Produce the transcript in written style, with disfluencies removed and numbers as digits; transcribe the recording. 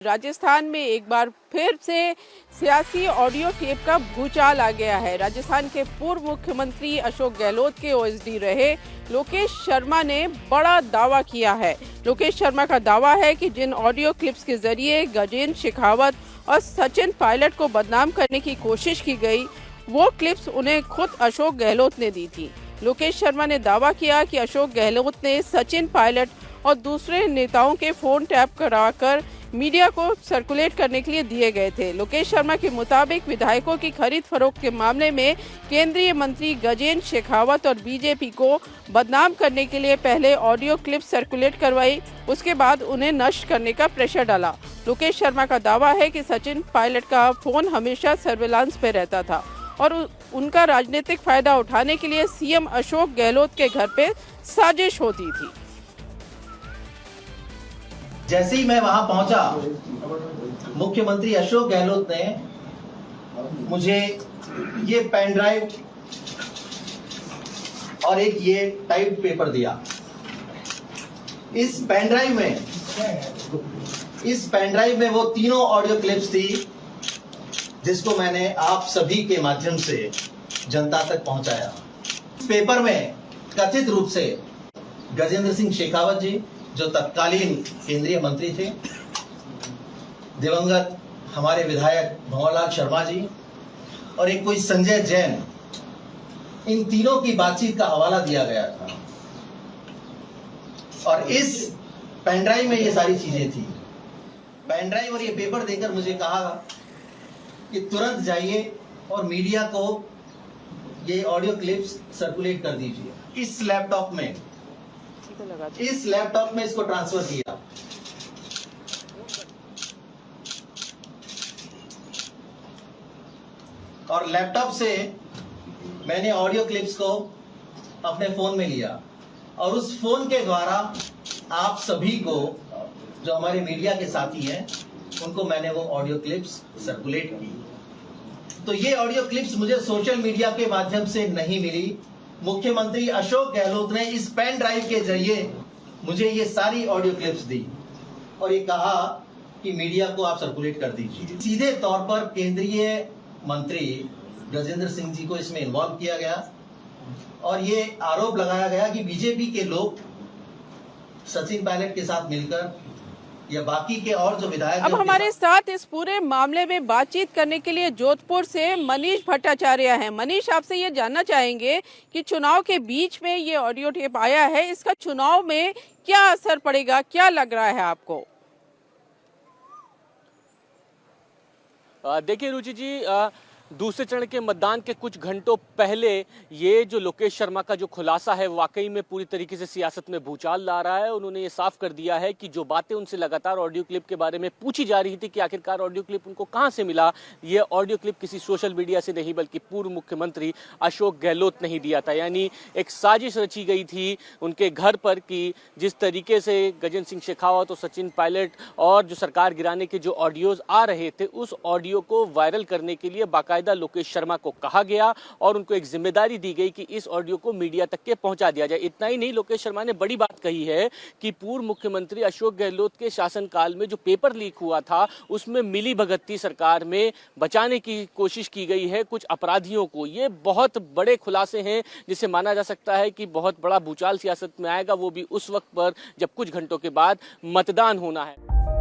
राजस्थान में एक बार फिर से सियासी ऑडियो टेप का भूचाल आ गया है। राजस्थान के पूर्व मुख्यमंत्री अशोक गहलोत के ओएसडी रहे लोकेश शर्मा ने बड़ा दावा किया है। लोकेश शर्मा का दावा है कि जिन ऑडियो क्लिप्स के जरिए गजेंद्र शेखावत और सचिन पायलट को बदनाम करने की कोशिश की गई, वो क्लिप्स उन्हें खुद अशोक गहलोत ने दी थी। लोकेश शर्मा ने दावा किया कि अशोक गहलोत ने सचिन पायलट और दूसरे नेताओं के फोन टैप कराकर मीडिया को सर्कुलेट करने के लिए दिए गए थे। लोकेश शर्मा के मुताबिक विधायकों की खरीद फरोख्त के मामले में केंद्रीय मंत्री गजेंद्र शेखावत और बीजेपी को बदनाम करने के लिए पहले ऑडियो क्लिप सर्कुलेट करवाई, उसके बाद उन्हें नष्ट करने का प्रेशर डाला। लोकेश शर्मा का दावा है कि सचिन पायलट का फोन हमेशा सर्विलांस पे रहता था और उनका राजनीतिक फायदा उठाने के लिए सीएम अशोक गहलोत के घर पे साजिश होती थी। जैसे ही मैं वहां पहुंचा, मुख्यमंत्री अशोक गहलोत ने मुझे ये पेन ड्राइव और एक ये टाइप पेपर दिया। इस पेन ड्राइव में वो तीनों ऑडियो क्लिप्स थी जिसको मैंने आप सभी के माध्यम से जनता तक पहुंचाया। पेपर में कथित रूप से गजेंद्र सिंह शेखावत जी, जो तत्कालीन केंद्रीय मंत्री थे, दिवंगत हमारे विधायक भंवरलाल शर्मा जी और एक कोई संजय जैन, इन तीनों की बातचीत का हवाला दिया गया था और इस पेन ड्राइव में ये सारी चीजें थी। पेन ड्राइव और ये पेपर देकर मुझे कहा कि तुरंत जाइए और मीडिया को ये ऑडियो क्लिप्स सर्कुलेट कर दीजिए। इस लैपटॉप में इसको ट्रांसफर किया और लैपटॉप से मैंने ऑडियो क्लिप्स को अपने फोन में लिया और उस फोन के द्वारा आप सभी को, जो हमारे मीडिया के साथी हैं, उनको मैंने वो ऑडियो क्लिप्स सर्कुलेट की। तो ये ऑडियो क्लिप्स मुझे सोशल मीडिया के माध्यम से नहीं मिली। मुख्यमंत्री अशोक गहलोत ने इस पेन ड्राइव के जरिए मुझे ये सारी ऑडियो क्लिप्स दी और ये कहा कि मीडिया को आप सर्कुलेट कर दीजिए। सीधे तौर पर केंद्रीय मंत्री गजेंद्र सिंह जी को इसमें इन्वॉल्व किया गया और ये आरोप लगाया गया कि बीजेपी के लोग सचिन पायलट के साथ मिलकर या बाकी के और जो विधायक। अब हमारे साथ इस पूरे मामले में बातचीत करने के लिए जोधपुर से मनीष भट्टाचार्य हैं। मनीष, आपसे ये जानना चाहेंगे कि चुनाव के बीच में ये ऑडियो टेप आया है, इसका चुनाव में क्या असर पड़ेगा, क्या लग रहा है आपको? देखिए रुचि जी, दूसरे चरण के मतदान के कुछ घंटों पहले ये जो लोकेश शर्मा का जो खुलासा है वाकई में पूरी तरीके से सियासत में भूचाल ला रहा है। उन्होंने ये साफ कर दिया है कि जो बातें उनसे लगातार ऑडियो क्लिप के बारे में पूछी जा रही थी कि आखिरकार ऑडियो क्लिप उनको कहां से मिला, ये ऑडियो क्लिप किसी सोशल मीडिया से नहीं बल्कि पूर्व मुख्यमंत्री अशोक गहलोत ने ही दिया था। यानी एक साजिश रची गई थी उनके घर पर कि जिस तरीके से गजेंद्र सिंह शेखावत और सचिन पायलट और जो सरकार गिराने के जो ऑडियोज आ रहे थे, उस ऑडियो को वायरल करने के लिए बाकायदा लोकेश शर्मा को कहा गया और उनको एक जिम्मेदारी दी गई कि इस ऑडियो को मीडिया तक के पहुंचा दिया जाए। इतना ही नहीं, लोकेश शर्मा ने बड़ी बात कही है कि पूर्व मुख्यमंत्री अशोक गहलोत के शासनकाल में जो पेपर लीक हुआ था उसमें मिली भगत सरकार में बचाने की कोशिश की गई है कुछ अपराधियों को। ये बहुत बड़े खुलासे हैं जिसे माना जा सकता है कि बहुत बड़ा भूचाल सियासत में आएगा, वो भी उस वक्त पर जब कुछ घंटों के बाद मतदान होना है।